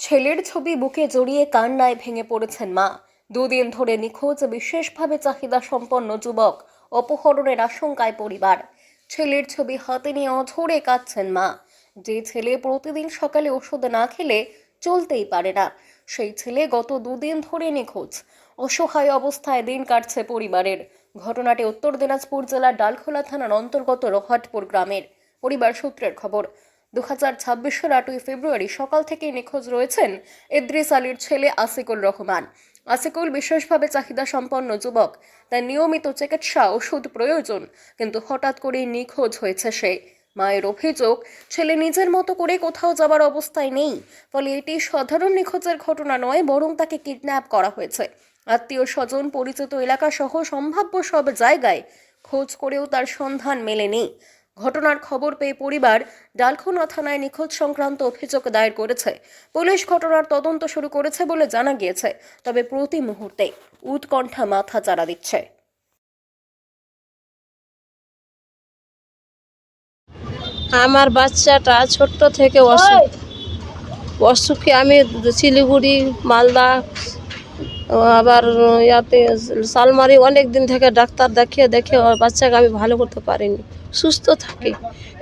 ছেলের ছবি বুকে জড়িয়ে কান্নায় ভেঙে পড়েছেন মা। দুদিন ধরে নিখোঁজ বিশেষভাবে চাহিদা সম্পন্ন যুবক অপহরণের আশঙ্কায় পরিবার। ছেলের ছবি হাতে নিয়ে অঝরে কাঁদছেন মা। যে ছেলে প্রতিদিন সকালে ওষুধ না খেলে চলতেই পারে না, সেই ছেলে গত দুদিন ধরে নিখোঁজ। অসহায় অবস্থায় দিন কাটছে পরিবারের। ঘটনাটি উত্তর দিনাজপুর জেলার ডালখোলা থানার অন্তর্গত রহাটপুর গ্রামের। পরিবার সূত্রের খবর, 2026 8ই ফেব্রুয়ারি সকাল থেকে নিখোঁজ রয়েছেন ইদ্রিস আলীর ছেলে আসিকুল রহমান। আসিকুল বিশেষভাবে চাহিদা সম্পন্ন যুবক, তার নিয়মিত চিকিৎসা ওষুধ প্রয়োজন, কিন্তু হঠাৎ করেই নিখোঁজ হয়েছে সে। মায়ের অভিযোগ, ছেলে নিজের মতো করে কোথাও যাবার অবস্থায় নেই, ফলে এটি সাধারণ নিখোঁজের ঘটনা নয়, বরং তাকে কিডন্যাপ করা হয়েছে। আত্মীয় স্বজন, পরিচিত এলাকা সহ সম্ভাব্য সব জায়গায় খোঁজ করেও তার সন্ধান মেলেনি। ঘটনার খবর পেয়ে পরিবার ডালখোলা থানায় নিখোঁজ সংক্রান্ত অভিযোগ দায়ের করেছে। পুলিশ ঘটনার তদন্ত শুরু করেছে বলে জানা গিয়েছে, তবে প্রতি মুহূর্তে উৎকণ্ঠা মাথা চাড়া দিচ্ছে। আমার বাচ্চাটা ছোট্ট থেকে অসুখে আমি শিলিগুড়ি, মালদা, আবার ইয়াতে শালমারি অনেক দিন থেকে ডাক্তার দেখে ওর বাচ্চাকে আমি ভালো করতে পারিনি। সুস্থ থাকে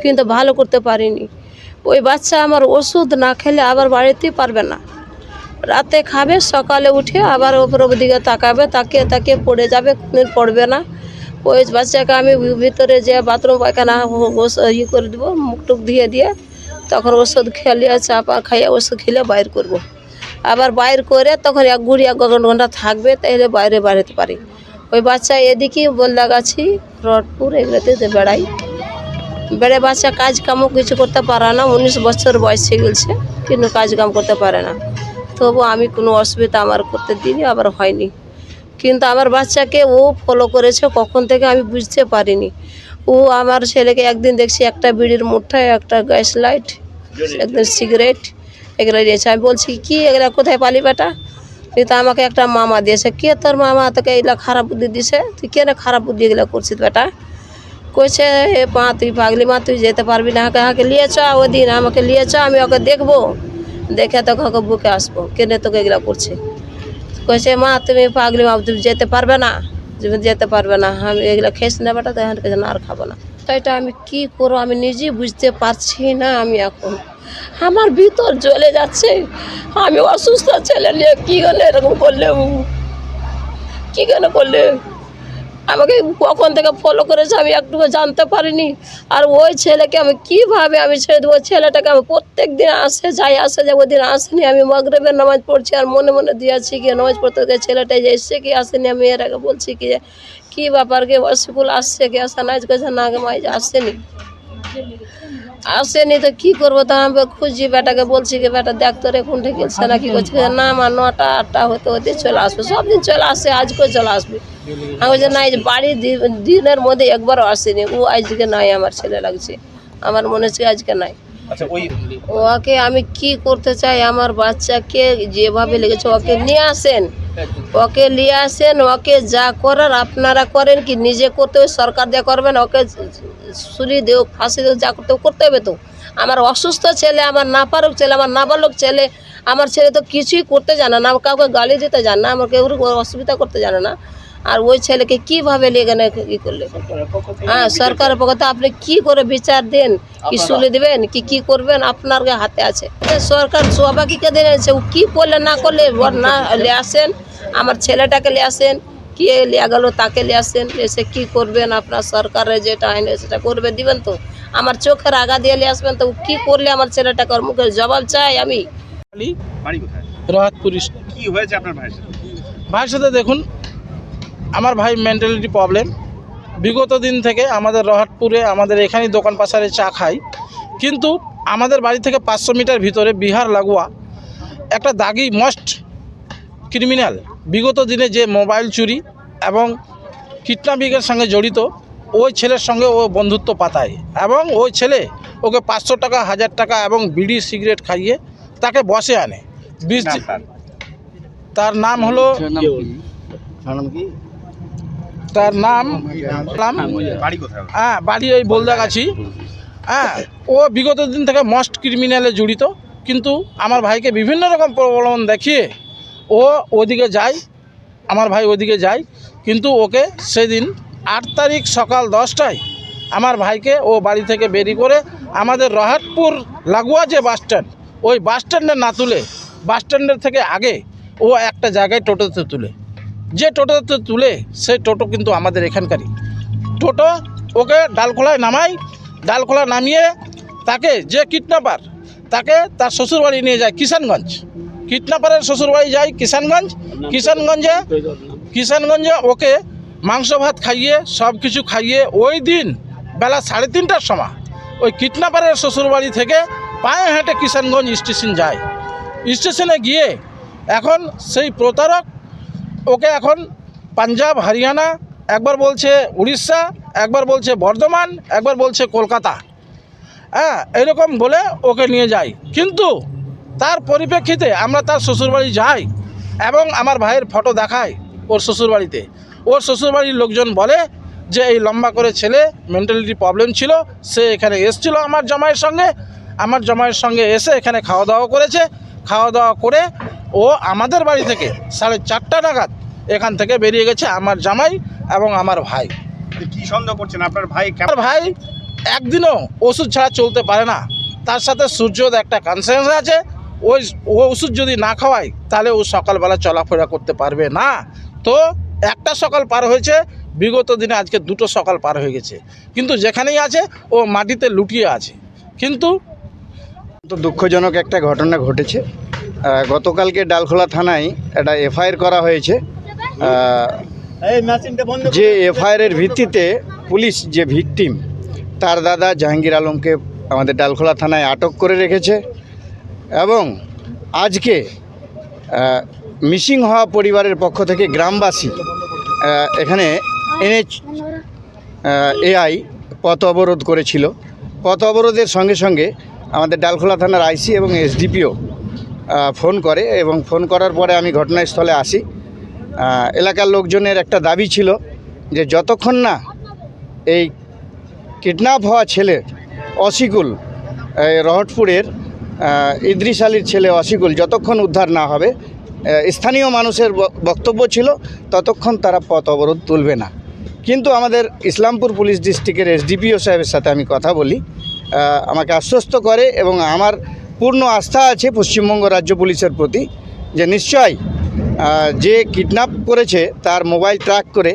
কিন্তু ভালো করতে পারিনি। ওই বাচ্চা আমার ওষুধ না খেলে আবার বাড়িতেই পারবে না। রাতে খাবে, সকালে উঠে আবার ওপরের দিকে তাকাবে, তাকিয়ে পড়ে যাবে, কোনদিন পড়বে না। ওই বাচ্চাকে আমি ভিতরে যে বাথরুম পায়খানা করে দেবো, মুখটুক দিয়ে তখন ওষুধ খেলিয়ে চাপা খাইয়ে ওষুধ খেলে বাইর করব। আবার বাইর করে তখন এক ঘন্টা থাকবে, তাহলে বাইরে বেরোতে পারি। ওই বাচ্চা এদিকে বললাগাছি, রডপুর, এগুলোতে বেড়ে বাচ্চা কাজ কামও কিছু করতে পারে না। 19 বছর বয়স হয়ে গেছে, কিন্তু কাজ কাম করতে পারে না। তবু আমি কোনো অসুবিধা আমার করতে দিইনি, আবার হয়নি। কিন্তু আমার বাচ্চাকে ও ফলো করেছে কখন থেকে আমি বুঝতে পারিনি। ও আমার ছেলেকে একদিন দেখছি একটা বিড়ির মুঠায়, একটা গ্যাস লাইট, একদিন সিগারেট, এগুলো দিয়েছে। আমি বলছি কি এগুলো কোথায় পালি বেটা? কিন্তু আমাকে একটা মামা দিয়েছে। কে তোর মামা? তোকে এগুলো খারাপ বুদ্ধি দিছে? তুই কেন খারাপ বুদ্ধি এগুলো করছিস বেটা? কইছে, এ মা তুই পাগলি মা, তুই যেতে পারবি না, হাঁকে নিয়ে চ, ওই দিন আমাকে নিয়ে চ, আমি ওকে দেখবো, দেখে তোকে ওকে বুকে আসবো, কেনে তোকে এগুলো করছে। কইছে, মা তুমি পাগলি মা, তুমি যেতে পারবে না, তুমি যেতে পারবে না, আমি এগুলো খেয়েছি না বেটা, তখন কেছে না আর খাবো না। এটা আমি কি করবো আমি নিজেই বুঝতে পারছি না। আমি এখন আমার ভিতর জ্বলে যাচ্ছে। আমি অসুস্থ ছেলে নিয়ে কী গেলে এরকম করলে, কী কেন করলে? আমাকে কখন থেকে ফলো করেছে আমি একটুকু জানতে পারিনি। আর ওই ছেলেকে আমি কীভাবে আমি ছেড়ে দেবো? ছেলেটাকে আমি প্রত্যেক দিন আসে যায় ওই দিন আসেনি। আমি মাগরিবের নামাজ পড়ছি আর মনে মনে দিয়েছি কি নামাজ পড়তে গিয়ে ছেলেটাই যে এসছে কি আসেনি। আমি এর আগে বলছি কি কী ব্যাপার, কি স্কুল আসছে কি আসে না? আজকে না আগে মাই আসেনি তো কী করবো? তা আমি খুঁজি বেটাকে, বলছি কি বেটা দেখ তোর এখন থেকে গেছে না, কি করছে না? আমার 9টা 8টা হতে চলে আসবে, সব দিন চলে আসে, আজকেও চলে আসবে। আমি বলছি না, এই বাড়ি দিনের মধ্যে একবারও আসেনি। ও আজকে নাই, আমার ছেলে লাগছে, আমার মনে হচ্ছে আজকে নাই। ওকে আমি কি করতে চাই, আমার বাচ্চাকে যেভাবে লেগেছে ওকে নিয়ে আসেন, ওকে যা করার আপনারা করেন, কি নিজে করতে হবে, সরকার যা করবেন ওকে ছুরি দেও, ফাঁসি দেও, যা করতে হবে। তো আমার অসুস্থ ছেলে, আমার না পারুক ছেলে, আমার নাবালক ছেলে, আমার ছেলে তো কিছুই করতে জানে না, কাউকে গালি দিতে জানে না, আমার কেউ অসুবিধা করতে জানে না। আর ওই ছেলেকে কীভাবে লেগে না কী করলে? হ্যাঁ, সরকারের পক্ষে আপনি কি করে বিচার দেন, কি শুনে দেবেন, কি করবেন, আপনার হাতে আছে। সরকার সবাইকে দিয়েছে, ও কী করলে না করলে না নিয়ে আসেন, আমার ছেলেটাকে নিয়ে আসেন, কে লিয়ে গেল তাকে নিয়ে আসেন, এসে কী করবেন, আপনার সরকারের যেটা আইন সেটা করবে, দিবেন তো। আমার চোখের আগা দিয়ে নিয়ে আসবেন তো। কী করলে আমার ছেলেটাকে ওর মুখের জবাব চাই আমি। রহাটপুর। কি হয়েছে আপনার ভাইয়ের সাথে? ভাইয়ের সাথে দেখুন, আমার ভাই মেন্টালিটি প্রবলেম। বিগত দিন থেকে আমাদের রহাটপুরে আমাদের এখানেই দোকান পাশারে চা খাই, কিন্তু আমাদের বাড়ি থেকে 500 মিটার ভিতরে বিহার লাগোয়া একটা দাগি মোস্ট ক্রিমিনাল, বিগত দিনে যে মোবাইল চুরি এবং কিডন্যাপিংয়ের সঙ্গে জড়িত, ওই ছেলের সঙ্গে ও বন্ধুত্ব পাতায় এবং ওই ছেলে ওকে 500 টাকা, 1000 টাকা এবং বিড়ি সিগারেট খাইয়ে তাকে বসে আনে। তার নাম হলো, তার নাম বাড়ি ওই বলদাগাছি। হ্যাঁ, ও বিগত দিন থেকে মোস্ট ক্রিমিনালে জড়িত কিন্তু আমার ভাইকে বিভিন্ন রকম প্রলোভন দেখিয়ে ও ওদিকে যায়, আমার ভাই ওদিকে যায়। কিন্তু ওকে সেদিন 8 তারিখ সকাল 10টায় আমার ভাইকে ও বাড়ি থেকে বেরিয়ে করে আমাদের রহাটপুর লাগোয়া যে বাস স্ট্যান্ড, ওই বাস স্ট্যান্ডে না তুলে বাস স্ট্যান্ডের থেকে আগে ও একটা জায়গায় টোটোতে তুলে, যে টোটোতে তুলে সেই টোটো কিন্তু আমাদের এখানকারই টোটো। ওকে ডালখোলায় নামাই, ডালখোলা নামিয়ে তাকে যে কিডন্যাপার তাকে তার শ্বশুরবাড়ি নিয়ে যায় কিষানগঞ্জ। কিডন্যাপারের শ্বশুরবাড়ি যায় কিষানগঞ্জে ওকে মাংস ভাত খাইয়ে সব কিছু খাইয়ে ওই দিন বেলা 3:30টার সময় ওই কিডন্যাপারের শ্বশুরবাড়ি থেকে পায়ে হেঁটে কিষানগঞ্জ স্টেশন যায়। স্টেশনে গিয়ে এখন সেই প্রতারক ওকে এখন পাঞ্জাব, হরিয়ানা, একবার বলছে উড়িষ্যা, একবার বলছে বর্ধমান, একবার বলছে কলকাতা, হ্যাঁ এরকম বলে ওকে নিয়ে যায়। কিন্তু তার পরিপ্রেক্ষিতে আমরা তার শ্বশুরবাড়ি যাই এবং আমার ভাইয়ের ফটো দেখাই ওর শ্বশুরবাড়িতে। ওর শ্বশুরবাড়ির লোকজন বলে যে এই লম্বা করে ছেলে মেন্টালিটি প্রবলেম ছিল, সে এখানে এসেছিলো আমার জামাইয়ের সঙ্গে এসে এখানে খাওয়া দাওয়া করেছে। খাওয়া দাওয়া করে ও আমাদের বাড়ি থেকে 4:30 নাগাদ এখান থেকে বেরিয়ে গেছে আমার জামাই এবং আমার ভাই। কি সন্দেহ করছেন আপনার ভাই? আমার ভাই একদিনও ওষুধ ছাড়া চলতে পারে না। তার সাথে সূর্যর একটা কনসেন্স আছে, ও ওষুধ যদি না খাওয়ায় তাহলে ও সকালবেলা চলাফেরা করতে পারবে না। তো একটা সকাল পার হয়েছে, বিগত দিনে আজকে 2টো সকাল পার হয়ে গেছে, কিন্তু যেখানেই আছে ও মাটিতে লুটিয়ে আছে। কিন্তু তো দুঃখজনক একটা ঘটনা ঘটেছে। গতকালকে ডালখোলা থানায় একটা এফআইআর করা হয়েছে। যে এফআইআরের ভিত্তিতে পুলিশ যে ভিকটিম তার দাদা জাহাঙ্গীর আলমকে আমাদের ডালখোলা থানায় আটক করে রেখেছে এবং আজকে মিসিং হওয়া পরিবারের পক্ষ থেকে গ্রামবাসী এখানে এআই পথ অবরোধ করেছিল। পথ অবরোধের সঙ্গে সঙ্গে আমাদের ডালখোলা থানার আইসি এবং এসডিপিও ফোন করে এবং ফোন করার পরে আমি ঘটনাস্থলে আসি। এলাকার লোকজনের একটা দাবি ছিল যে যতক্ষণ না এই কিডন্যাপ হওয়া ছেলে অসিকুল, রহটপুরের ইদ্রিস আলীর ছেলে অসিকুল যতক্ষণ উদ্ধার না হবে, স্থানীয় মানুষের বক্তব্য ছিল ততক্ষণ তারা পথ অবরোধ তুলবে না। কিন্তু আমাদের ইসলামপুর পুলিশ ডিস্ট্রিক্টের এসডিপিও সাহেবের সাথে আমি কথা বলি, আমাকে আশ্বস্ত করে এবং আমার পূর্ণ আস্থা আছে পশ্চিমবঙ্গ রাজ্য পুলিশের প্রতি যে নিশ্চয়ই যে কিডন্যাপ করেছে তার মোবাইল ট্র্যাক করে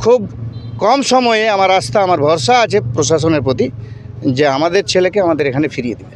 খুব কম সময়ে আমার আস্থা, আমার ভরসা আছে প্রশাসনের প্রতি যে আমাদের ছেলেকে আমাদের এখানে ফিরিয়ে দেবে।